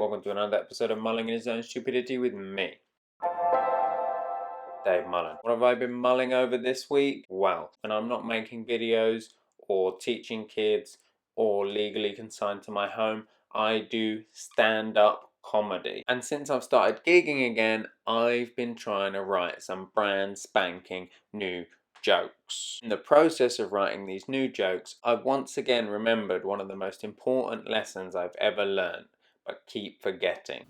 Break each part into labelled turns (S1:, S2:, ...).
S1: welcome to another episode of Mulling in His Own Stupidity with me, Dave Mullen. What have I been mulling over this week? Well, when I'm not making videos or teaching kids or legally consigned to my home, I do stand-up comedy. And since I've started gigging again, I've been trying to write some brand spanking new jokes. In the process of writing these new jokes, I've once again remembered one of the most important lessons I've ever learned, but keep forgetting.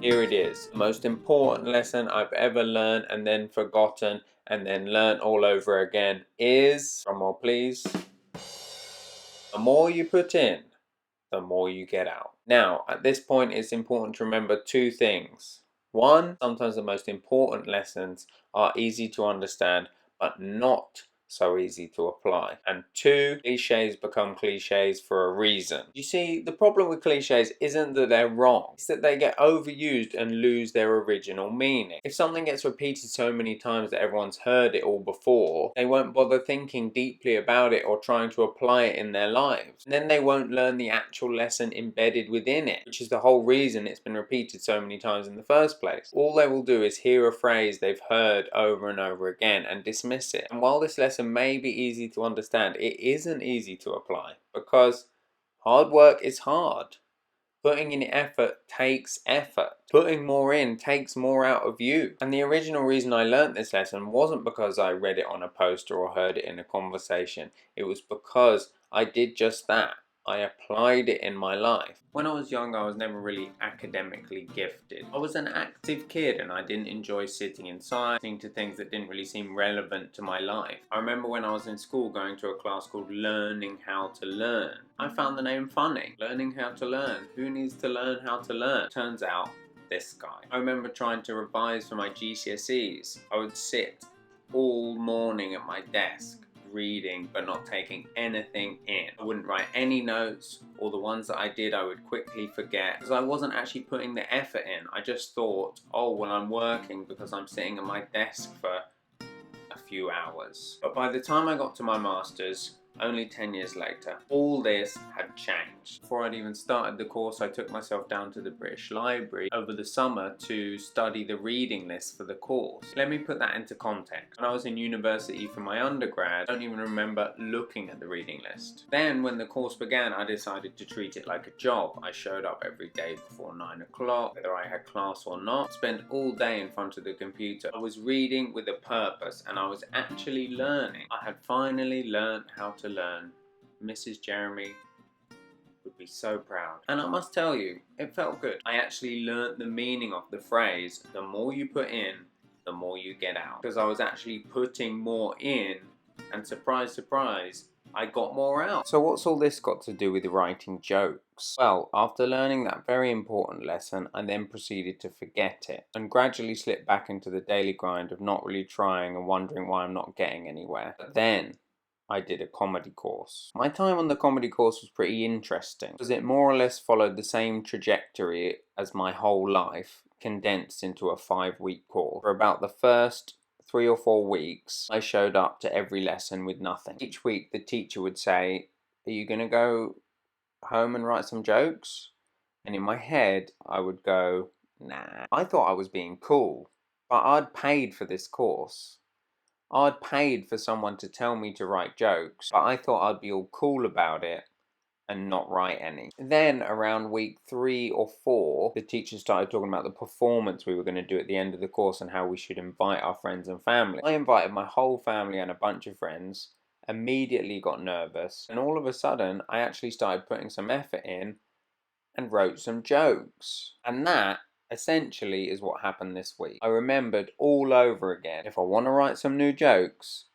S1: Here it is. The most important lesson I've ever learned and then forgotten and then learnt all over again is, drumroll please, the more you put in, the more you get out. Now, at this point, it's important to remember two things. One, sometimes the most important lessons are easy to understand, but not so easy to apply. And two, cliches become cliches for a reason. You see, the problem with cliches isn't that they're wrong, it's that they get overused and lose their original meaning. If something gets repeated so many times that everyone's heard it all before, they won't bother thinking deeply about it or trying to apply it in their lives. And then they won't learn the actual lesson embedded within it, which is the whole reason it's been repeated so many times in the first place. All they will do is hear a phrase they've heard over and over again and dismiss it. And while this lesson may be easy to understand, it isn't easy to apply because hard work is hard. Putting in effort takes effort. Putting more in takes more out of you. And the original reason I learnt this lesson wasn't because I read it on a poster or heard it in a conversation. It was because I did just that. I applied it in my life. When I was young, I was never really academically gifted. I was an active kid and I didn't enjoy sitting inside, listening to things that didn't really seem relevant to my life. I remember when I was in school going to a class called Learning How to Learn. I found the name funny. Learning how to learn. Who needs to learn how to learn? Turns out, this guy. I remember trying to revise for my GCSEs. I would sit all morning at my desk, reading but not taking anything in. I wouldn't write any notes, or the ones that I did I would quickly forget because I wasn't actually putting the effort in. I just thought, oh well, I'm working because I'm sitting at my desk for a few hours. But by the time I got to my master's, only 10 years later, all this had changed. Before I'd even started the course, I took myself down to the British Library over the summer to study the reading list for the course. Let me put that into context. When I was in university for my undergrad, I don't even remember looking at the reading list. Then when the course began, I decided to treat it like a job. I showed up every day before 9 o'clock, whether I had class or not, spent all day in front of the computer. I was reading with a purpose and I was actually learning. I had finally learned how to learn. Mrs. Jeremy would be so proud. And I must tell you, it felt good. I actually learnt the meaning of the phrase, the more you put in, the more you get out. Because I was actually putting more in, and surprise, surprise, I got more out. So what's all this got to do with writing jokes? Well, after learning that very important lesson, I then proceeded to forget it and gradually slipped back into the daily grind of not really trying and wondering why I'm not getting anywhere. But then I did a comedy course. My time on the comedy course was pretty interesting because it more or less followed the same trajectory as my whole life, condensed into a 5-week course. For about the first 3 or 4 weeks, I showed up to every lesson with nothing. Each week the teacher would say, "Are you going to go home and write some jokes?" And in my head I would go, "Nah." I thought I was being cool, but I'd paid for this course. I'd paid for someone to tell me to write jokes, but I thought I'd be all cool about it and not write any. Then around week 3 or 4, the teacher started talking about the performance we were going to do at the end of the course and how we should invite our friends and family. I invited my whole family and a bunch of friends, immediately got nervous, and all of a sudden I actually started putting some effort in and wrote some jokes. And that essentially is what happened this week. I remembered all over again, if I want to write some new jokes,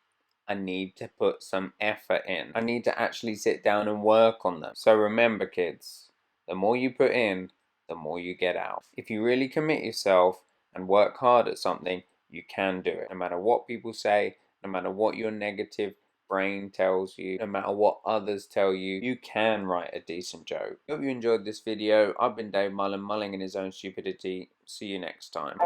S1: I need to put some effort in. I need to actually sit down and work on them. So remember kids, the more you put in, the more you get out. If you really commit yourself and work hard at something, you can do it. No matter what people say, no matter what your negative brain tells you, no matter what others tell you, you can write a decent joke. Hope you enjoyed this video. I've been Dave Mullen, mulling in his own stupidity. See you next time.